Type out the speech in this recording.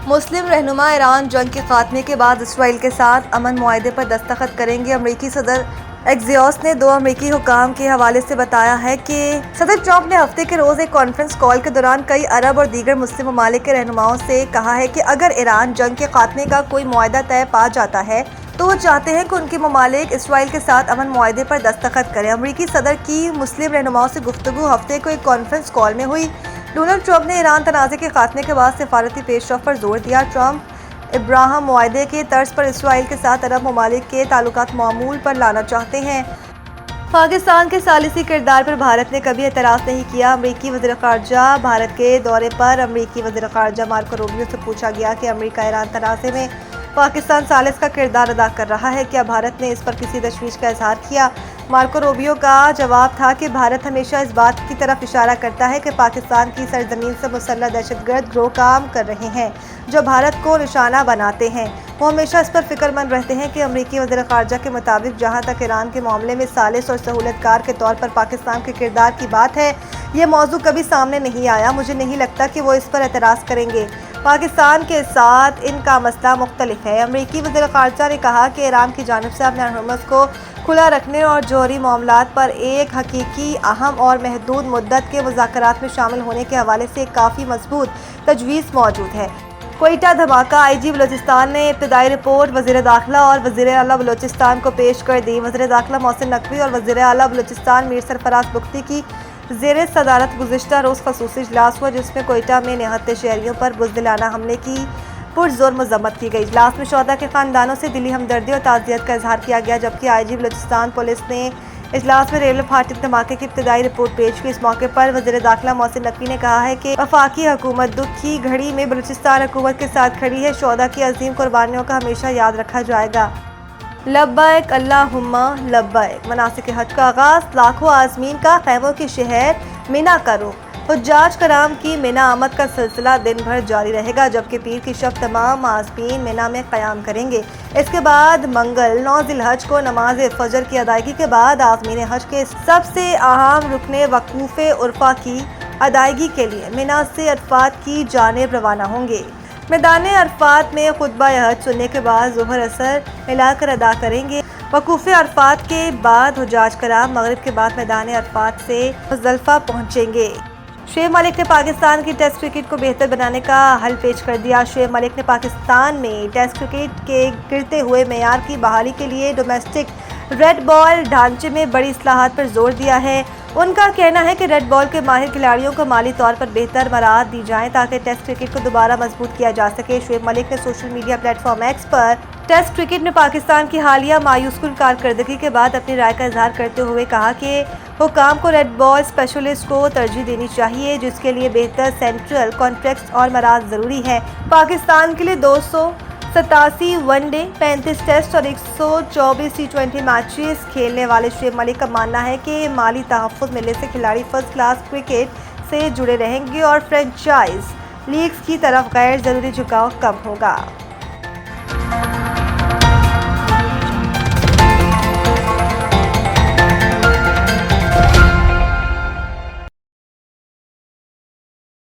مسلم رہنما ایران جنگ کے خاتمے کے بعد اسرائیل کے ساتھ امن معاہدے پر دستخط کریں گے۔ امریکی صدر ایکزیوس نے 2 امریکی حکام کے حوالے سے بتایا ہے کہ صدر ٹرمپ نے ہفتے کے روز ایک کانفرنس کال کے دوران کئی عرب اور دیگر مسلم ممالک کے رہنماؤں سے کہا ہے کہ اگر ایران جنگ کے خاتمے کا کوئی معاہدہ طے پا جاتا ہے تو وہ چاہتے ہیں کہ ان کے ممالک اسرائیل کے ساتھ امن معاہدے پر دستخط کریں۔ امریکی صدر کی مسلم رہنماؤں سے گفتگو ہفتے کو ایک کانفرنس کال میں ہوئی۔ ڈونلڈ ٹرمپ نے ایران تنازع کے خاتمے کے بعد سفارتی پیش رفت پر زور دیا۔ ٹرمپ ابراہم معاہدے کے طرز پر اسرائیل کے ساتھ عرب ممالک کے تعلقات معمول پر لانا چاہتے ہیں۔ پاکستان کے ثالثی کردار پر بھارت نے کبھی اعتراض نہیں کیا۔ امریکی وزیر خارجہ بھارت کے دورے پر امریکی وزیر خارجہ مارکو روبیو سے پوچھا گیا کہ امریکہ ایران تنازع میں پاکستان ثالث کا کردار ادا کر رہا ہے، کیا بھارت نے اس پر کسی تشویش کا اظہار کیا؟ مارکو روبیو کا جواب تھا کہ بھارت ہمیشہ اس بات کی طرف اشارہ کرتا ہے کہ پاکستان کی سرزمین سے مسلح دہشت گرد گروہ کام کر رہے ہیں جو بھارت کو نشانہ بناتے ہیں۔ وہ ہمیشہ اس پر فکر مند رہتے ہیں کہ امریکی وزیر خارجہ کے مطابق جہاں تک ایران کے معاملے میں ثالث اور سہولت کار کے طور پر پاکستان کے کردار کی بات ہے، یہ موضوع کبھی سامنے نہیں آیا۔ مجھے نہیں لگتا کہ وہ اس پر اعتراض کریں گے۔ پاکستان کے ساتھ ان کا مسئلہ مختلف ہے۔ امریکی وزیر خارجہ نے کہا کہ ایران کی جانب سے اپنے ہرمز کو کھلا رکھنے اور جوہری معاملات پر ایک حقیقی، اہم اور محدود مدت کے مذاکرات میں شامل ہونے کے حوالے سے ایک کافی مضبوط تجویز موجود ہے۔ کوئٹہ دھماکہ: آئی جی بلوچستان نے ابتدائی رپورٹ وزیر داخلہ اور وزیر اعلیٰ بلوچستان کو پیش کر دی۔ وزیر داخلہ محسن نقوی اور وزیر اعلیٰ بلوچستان میر سرفراز بگٹی کی زیر صدارت گزشتہ روز خصوصی اجلاس ہوا، جس میں کوئٹہ میں نہتے شہریوں پر بزدلانہ حملے کی پرزور مذمت کی گئی۔ اجلاس میں شہداء کے خاندانوں سے دلی ہمدردی اور تعزیت کا اظہار کیا گیا، جبکہ آئی جی بلوچستان پولیس نے اجلاس میں ریلوے پھاٹک دھماکے کی ابتدائی رپورٹ پیش کی۔ اس موقع پر وزیر داخلہ محسن نقوی نے کہا ہے کہ وفاقی حکومت دکھ کی گھڑی میں بلوچستان حکومت کے ساتھ کھڑی ہے۔ شہداء کی عظیم قربانیوں کا ہمیشہ یاد رکھا جائے گا۔ لبیک اللہم لبیک۔ مناسک حج کا آغاز، لاکھوں عازمین کا خیموں کے شہر مینا کا رخ۔ حجاج کرام کی مینا آمد کا سلسلہ دن بھر جاری رہے گا، جبکہ پیر کی شب تمام عازمین مینا میں قیام کریں گے۔ اس کے بعد منگل 9 ذی الحج کو نماز فجر کی ادائیگی کے بعد عازمین حج کے سب سے اہم رکن وقوف عرفہ کی ادائیگی کے لیے مینا سے عرفات کی جانب روانہ ہوں گے۔ میدان عرفات میں خطبہ حج سننے کے بعد ظہر اثر ملا کر ادا کریں گے۔ وقوف عرفات کے بعد حجاج کرام مغرب کے بعد میدان عرفات سے مزدلفہ پہنچیں گے۔ شعیب ملک نے پاکستان کی ٹیسٹ کرکٹ کو بہتر بنانے کا حل پیش کر دیا۔ شعیب ملک نے پاکستان میں ٹیسٹ کرکٹ کے گرتے ہوئے معیار کی بحالی کے لیے ڈومیسٹک ریڈ بال ڈھانچے میں بڑی اصلاحات پر زور دیا ہے۔ ان کا کہنا ہے کہ ریڈ بال کے ماہر کھلاڑیوں کو مالی طور پر بہتر مراعات دی جائیں تاکہ ٹیسٹ کرکٹ کو دوبارہ مضبوط کیا جا سکے۔ شعیب ملک نے social media platform X پر ٹیسٹ کرکٹ میں پاکستان کی حالیہ مایوس کن کارکردگی کے بعد اپنی رائے کا اظہار کرتے ہوئے کہا کہ حکام کو ریڈ بال اسپیشلسٹ کو ترجیح دینی چاہیے، جس کے لیے بہتر سینٹرل کانٹیکسٹ اور مراعات ضروری ہے۔ پاکستان کے لیے 287 ون ڈے، 35 ٹیسٹ اور 124 T20 میچز کھیلنے والے شعیب ملک کا ماننا ہے کہ مالی تحفظ ملنے سے کھلاڑی فرسٹ کلاس کرکٹ سے جڑے رہیں گے اور فرنچائز لیگز کی طرف غیر ضروری جھکاؤ کم ہوگا۔